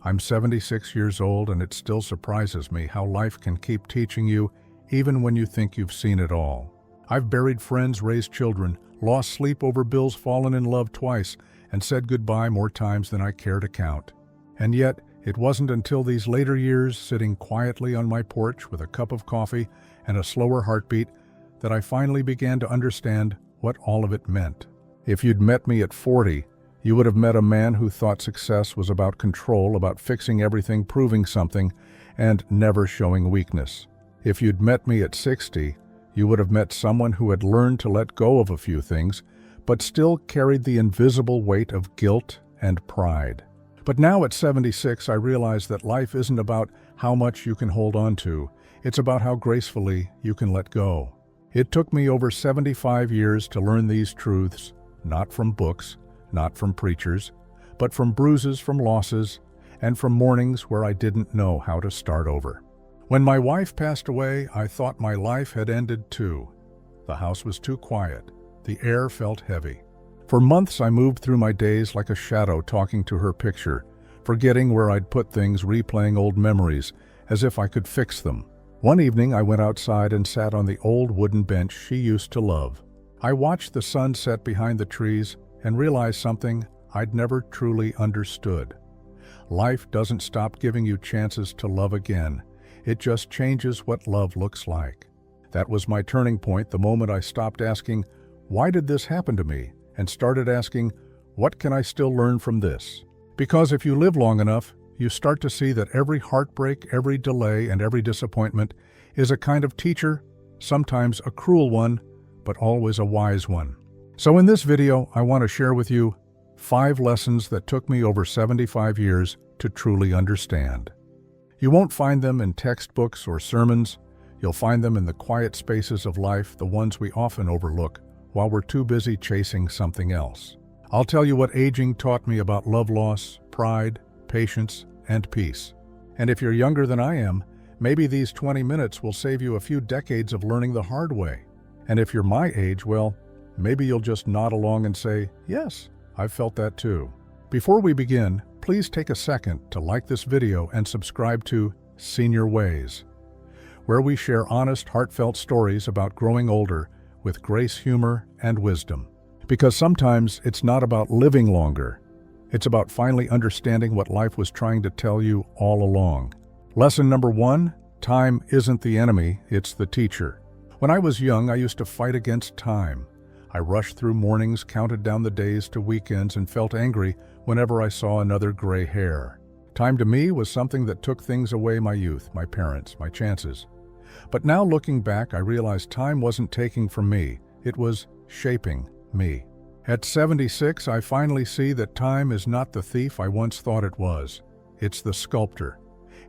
I'm 76 years old, and it still surprises me how life can keep teaching you even when you think you've seen it all. I've buried friends, raised children, lost sleep over bills, fallen in love twice, and said goodbye more times than I care to count. And yet, it wasn't until these later years, sitting quietly on my porch with a cup of coffee and a slower heartbeat, that I finally began to understand what all of it meant. If you'd met me at 40, you would have met a man who thought success was about control, about fixing everything, proving something, and never showing weakness. If you'd met me at 60, you would have met someone who had learned to let go of a few things, but still carried the invisible weight of guilt and pride. But now at 76, I realize that life isn't about how much you can hold on to. It's about how gracefully you can let go. It took me over 75 years to learn these truths, not from books, not from preachers, but from bruises, from losses, and from mornings where I didn't know how to start over. When my wife passed away, I thought my life had ended too. The house was too quiet. The air felt heavy. For months I moved through my days like a shadow, talking to her picture, forgetting where I'd put things, replaying old memories, as if I could fix them. One evening I went outside and sat on the old wooden bench she used to love. I watched the sun set behind the trees and realized something I'd never truly understood. Life doesn't stop giving you chances to love again. It just changes what love looks like. That was my turning point, the moment I stopped asking, "Why did this happen to me?" and started asking, "What can I still learn from this?" Because if you live long enough, you start to see that every heartbreak, every delay, and every disappointment is a kind of teacher, sometimes a cruel one, but always a wise one. So in this video, I want to share with you 5 lessons that took me over 75 years to truly understand. You won't find them in textbooks or sermons. You'll find them in the quiet spaces of life, the ones we often overlook while we're too busy chasing something else. I'll tell you what aging taught me about love loss, pride, patience, and peace. And if you're younger than I am, maybe these 20 minutes will save you a few decades of learning the hard way. And if you're my age, well, maybe you'll just nod along and say, "Yes, I've felt that too." Before we begin, please take a second to like this video and subscribe to Senior Ways, where we share honest, heartfelt stories about growing older with grace, humor, and wisdom. Because sometimes it's not about living longer. It's about finally understanding what life was trying to tell you all along. Lesson number 1, time isn't the enemy, it's the teacher. When I was young, I used to fight against time. I rushed through mornings, counted down the days to weekends, and felt angry whenever I saw another gray hair. Time to me was something that took things away: my youth, my parents, my chances. But now looking back, I realized time wasn't taking from me, it was shaping me. At 76, I finally see that time is not the thief I once thought it was. It's the sculptor.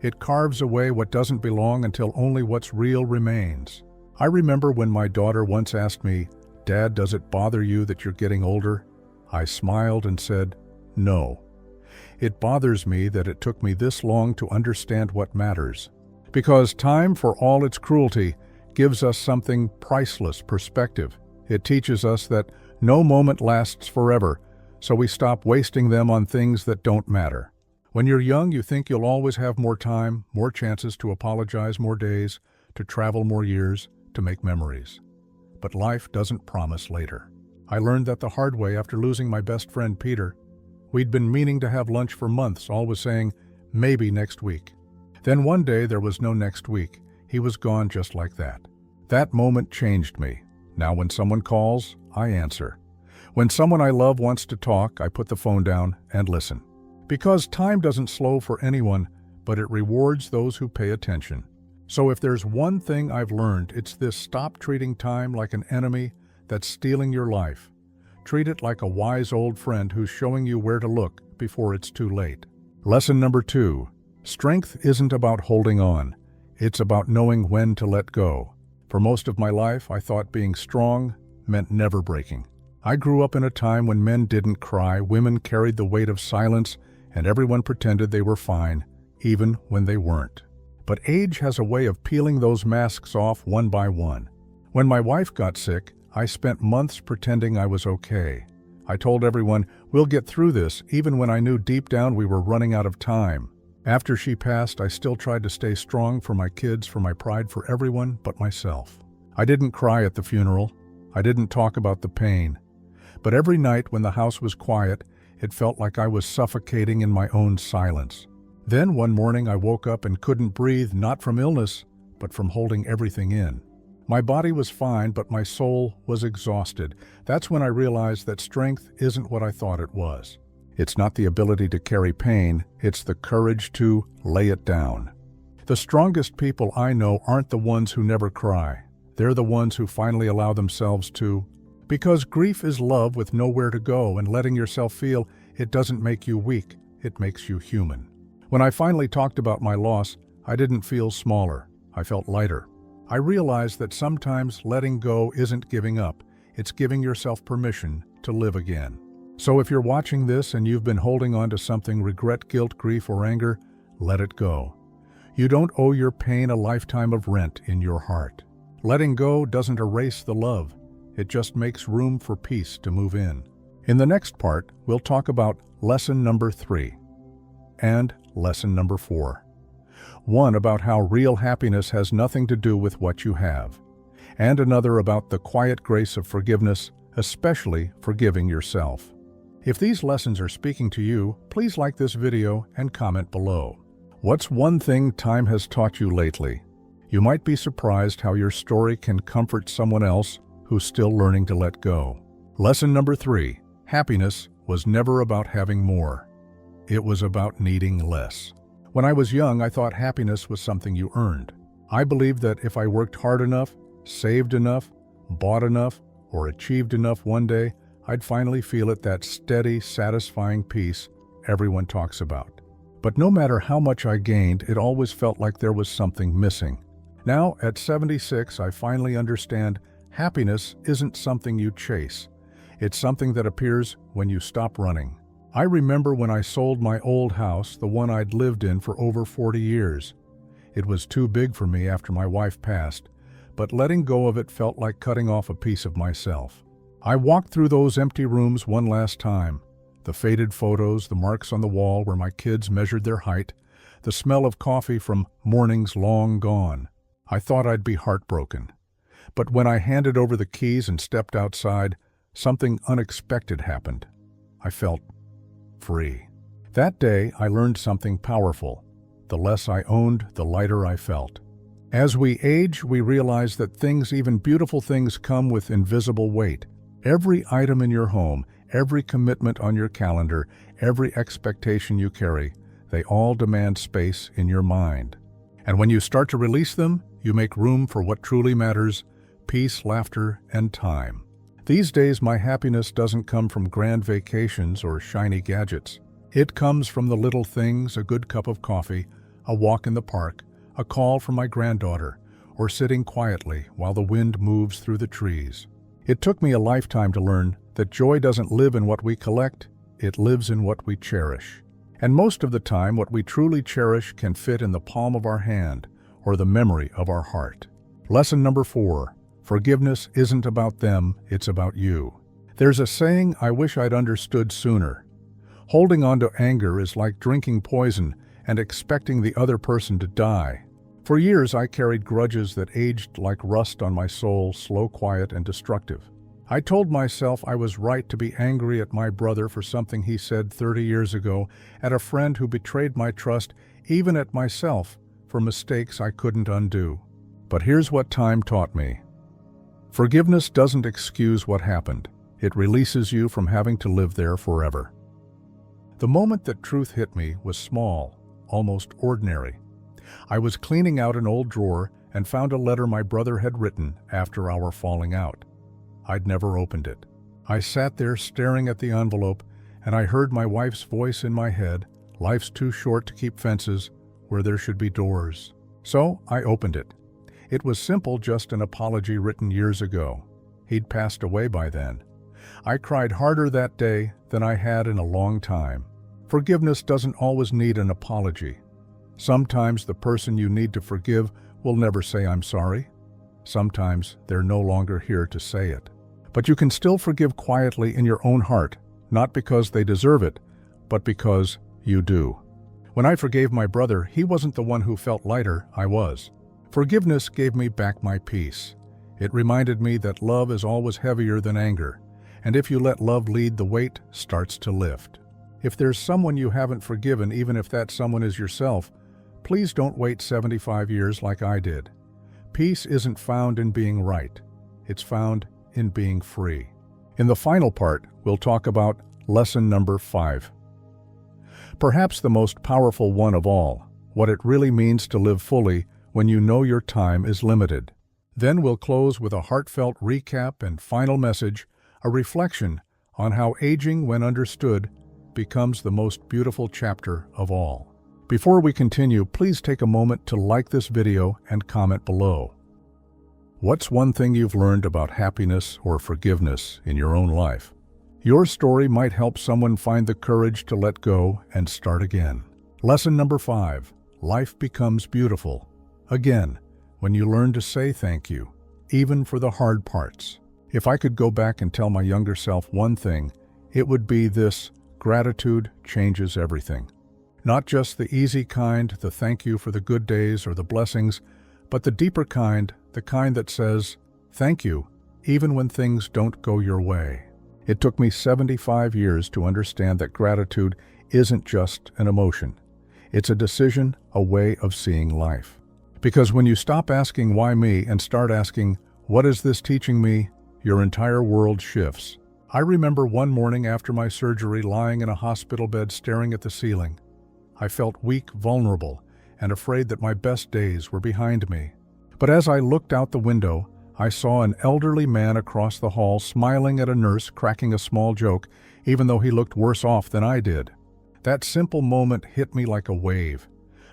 It carves away what doesn't belong until only what's real remains. I remember when my daughter once asked me, "Dad, does it bother you that you're getting older?" I smiled and said, "No. It bothers me that it took me this long to understand what matters." Because time, for all its cruelty, gives us something priceless: perspective. It teaches us that no moment lasts forever, so we stop wasting them on things that don't matter. When you're young, you think you'll always have more time, more chances to apologize, more days, to travel, more years, to make memories. But life doesn't promise later. I learned that the hard way after losing my best friend Peter. We'd been meaning to have lunch for months, always saying, "Maybe next week." Then one day there was no next week. He was gone just like that. That moment changed me. Now when someone calls, I answer. When someone I love wants to talk, I put the phone down and listen. Because time doesn't slow for anyone, but it rewards those who pay attention. So if there's one thing I've learned, it's this: stop treating time like an enemy that's stealing your life. Treat it like a wise old friend who's showing you where to look before it's too late. Lesson number 2. Strength isn't about holding on. It's about knowing when to let go. For most of my life, I thought being strong meant never breaking. I grew up in a time when men didn't cry, women carried the weight of silence, and everyone pretended they were fine, even when they weren't. But age has a way of peeling those masks off one by one. When my wife got sick, I spent months pretending I was okay. I told everyone, "We'll get through this," even when I knew deep down we were running out of time. After she passed, I still tried to stay strong for my kids, for my pride, for everyone but myself. I didn't cry at the funeral. I didn't talk about the pain. But every night when the house was quiet, it felt like I was suffocating in my own silence. Then one morning I woke up and couldn't breathe, not from illness, but from holding everything in. My body was fine, but my soul was exhausted. That's when I realized that strength isn't what I thought it was. It's not the ability to carry pain, it's the courage to lay it down. The strongest people I know aren't the ones who never cry. They're the ones who finally allow themselves to. Because grief is love with nowhere to go, and letting yourself feel it doesn't make you weak, it makes you human. When I finally talked about my loss, I didn't feel smaller. I felt lighter. I realized that sometimes letting go isn't giving up, it's giving yourself permission to live again. So if you're watching this and you've been holding on to something, regret, guilt, grief, or anger, let it go. You don't owe your pain a lifetime of rent in your heart. Letting go doesn't erase the love. It just makes room for peace to move in. In the next part, we'll talk about lesson number 3 and lesson number 4. One about how real happiness has nothing to do with what you have, and another about the quiet grace of forgiveness, especially forgiving yourself. If these lessons are speaking to you, please like this video and comment below. What's one thing time has taught you lately? You might be surprised how your story can comfort someone else who's still learning to let go. Lesson number 3. Happiness was never about having more. It was about needing less. When I was young, I thought happiness was something you earned. I believed that if I worked hard enough, saved enough, bought enough, or achieved enough one day, I'd finally feel it, that steady, satisfying peace everyone talks about. But no matter how much I gained, it always felt like there was something missing. Now, at 76, I finally understand happiness isn't something you chase. It's something that appears when you stop running. I remember when I sold my old house, the one I'd lived in for over 40 years. It was too big for me after my wife passed, but letting go of it felt like cutting off a piece of myself. I walked through those empty rooms one last time. The faded photos, the marks on the wall where my kids measured their height, the smell of coffee from mornings long gone. I thought I'd be heartbroken. But when I handed over the keys and stepped outside, something unexpected happened. I felt free. That day, I learned something powerful. The less I owned, the lighter I felt. As we age, we realize that things, even beautiful things, come with invisible weight. Every item in your home, every commitment on your calendar, every expectation you carry, they all demand space in your mind. And when you start to release them, you make room for what truly matters: peace, laughter, and time. These days, my happiness doesn't come from grand vacations or shiny gadgets. It comes from the little things: a good cup of coffee, a walk in the park, a call from my granddaughter, or sitting quietly while the wind moves through the trees. It took me a lifetime to learn that joy doesn't live in what we collect, it lives in what we cherish. And most of the time, what we truly cherish can fit in the palm of our hand or the memory of our heart. Lesson number 4. Forgiveness isn't about them, it's about you. There's a saying I wish I'd understood sooner. Holding on to anger is like drinking poison and expecting the other person to die. For years, I carried grudges that aged like rust on my soul, slow, quiet, and destructive. I told myself I was right to be angry at my brother for something he said 30 years ago, at a friend who betrayed my trust, even at myself for mistakes I couldn't undo. But here's what time taught me. Forgiveness doesn't excuse what happened. It releases you from having to live there forever. The moment that truth hit me was small, almost ordinary. I was cleaning out an old drawer and found a letter my brother had written after our falling out. I'd never opened it. I sat there staring at the envelope, and I heard my wife's voice in my head: "Life's too short to keep fences where there should be doors." So I opened it. It was simple, just an apology written years ago. He'd passed away by then. I cried harder that day than I had in a long time. Forgiveness doesn't always need an apology. Sometimes the person you need to forgive will never say "I'm sorry." Sometimes they're no longer here to say it. But you can still forgive quietly in your own heart, not because they deserve it, but because you do. When I forgave my brother, he wasn't the one who felt lighter, I was. Forgiveness gave me back my peace. It reminded me that love is always heavier than anger, and if you let love lead, the weight starts to lift. If there's someone you haven't forgiven, even if that someone is yourself, please don't wait 75 years like I did. Peace isn't found in being right. It's found in being free. In the final part, we'll talk about lesson number 5. Perhaps the most powerful one of all, what it really means to live fully when you know your time is limited. Then we'll close with a heartfelt recap and final message, a reflection on how aging, when understood, becomes the most beautiful chapter of all. Before we continue, please take a moment to like this video and comment below. What's one thing you've learned about happiness or forgiveness in your own life? Your story might help someone find the courage to let go and start again. Lesson number 5. Life becomes beautiful. Again, when you learn to say thank you, even for the hard parts. If I could go back and tell my younger self one thing, it would be this: gratitude changes everything. Not just the easy kind, the thank you for the good days or the blessings, but the deeper kind, the kind that says, thank you, even when things don't go your way. It took me 75 years to understand that gratitude isn't just an emotion. It's a decision, a way of seeing life. Because when you stop asking why me and start asking, what is this teaching me, your entire world shifts. I remember one morning after my surgery, lying in a hospital bed staring at the ceiling. I felt weak, vulnerable, and afraid that my best days were behind me. But as I looked out the window, I saw an elderly man across the hall smiling at a nurse cracking a small joke, even though he looked worse off than I did. That simple moment hit me like a wave.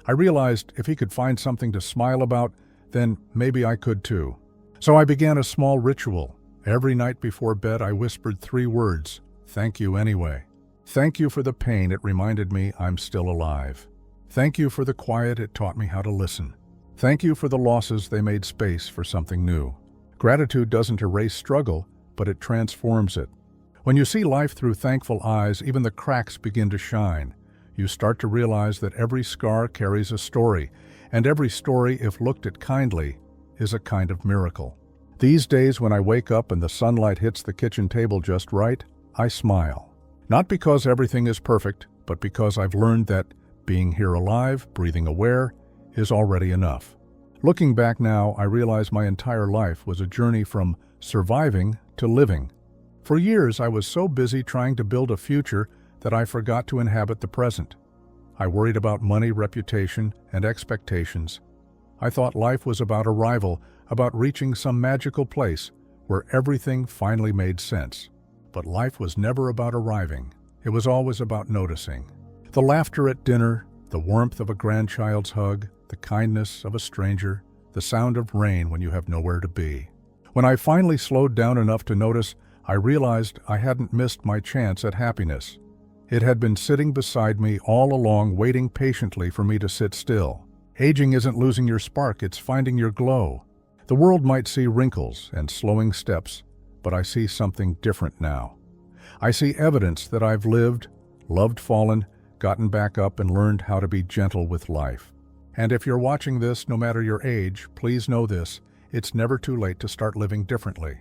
I realized if he could find something to smile about, then maybe I could too. So I began a small ritual. Every night before bed, I whispered 3 words: thank you anyway. Thank you for the pain, it reminded me I'm still alive. Thank you for the quiet, it taught me how to listen. Thank you for the losses, they made space for something new. Gratitude doesn't erase struggle, but it transforms it. When you see life through thankful eyes, even the cracks begin to shine. You start to realize that every scar carries a story, and every story, if looked at kindly, is a kind of miracle. These days, when I wake up and the sunlight hits the kitchen table just right, I smile. Not because everything is perfect, but because I've learned that being here alive, breathing aware, is already enough. Looking back now, I realize my entire life was a journey from surviving to living. For years, I was so busy trying to build a future that I forgot to inhabit the present. I worried about money, reputation, and expectations. I thought life was about arrival, about reaching some magical place where everything finally made sense. But life was never about arriving. It was always about noticing. The laughter at dinner, the warmth of a grandchild's hug, the kindness of a stranger, the sound of rain when you have nowhere to be. When I finally slowed down enough to notice, I realized I hadn't missed my chance at happiness. It had been sitting beside me all along, waiting patiently for me to sit still. Aging isn't losing your spark, it's finding your glow. The world might see wrinkles and slowing steps, but I see something different now. I see evidence that I've lived, loved, fallen, gotten back up, and learned how to be gentle with life. And if you're watching this, no matter your age, please know this: it's never too late to start living differently.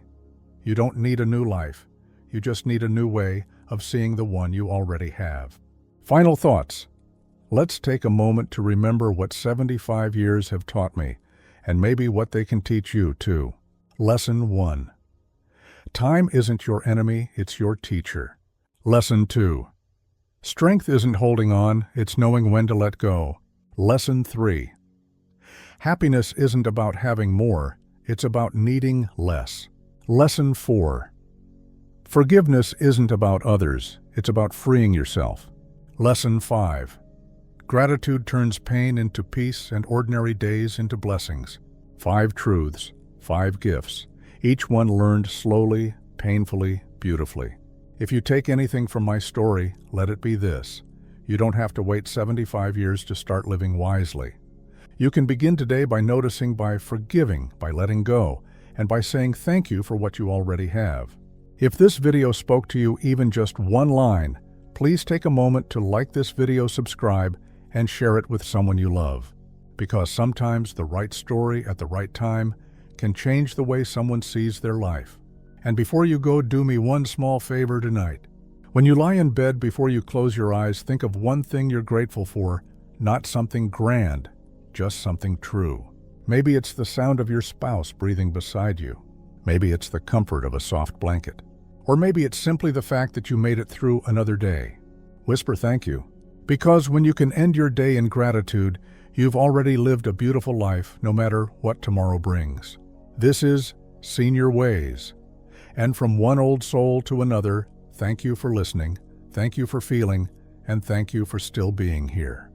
You don't need a new life. You just need a new way of seeing the one you already have. Final thoughts. Let's take a moment to remember what 75 years have taught me, and maybe what they can teach you too. Lesson 1. Time isn't your enemy, it's your teacher. Lesson 2. Strength isn't holding on, it's knowing when to let go. Lesson 3. Happiness isn't about having more, it's about needing less. Lesson 4. Forgiveness isn't about others, it's about freeing yourself. Lesson 5. Gratitude turns pain into peace and ordinary days into blessings. 5 truths, 5 gifts, each one learned slowly, painfully, beautifully. If you take anything from my story, let it be this: you don't have to wait 75 years to start living wisely. You can begin today by noticing, by forgiving, by letting go, and by saying thank you for what you already have. If this video spoke to you even just one line, please take a moment to like this video, subscribe, and share it with someone you love. Because sometimes the right story at the right time can change the way someone sees their life. And before you go, do me one small favor tonight. When you lie in bed, before you close your eyes, think of one thing you're grateful for, not something grand, just something true. Maybe it's the sound of your spouse breathing beside you. Maybe it's the comfort of a soft blanket. Or maybe it's simply the fact that you made it through another day. Whisper thank you. Because when you can end your day in gratitude, you've already lived a beautiful life, no matter what tomorrow brings. This is Senior Ways. And from one old soul to another, thank you for listening, thank you for feeling, and thank you for still being here.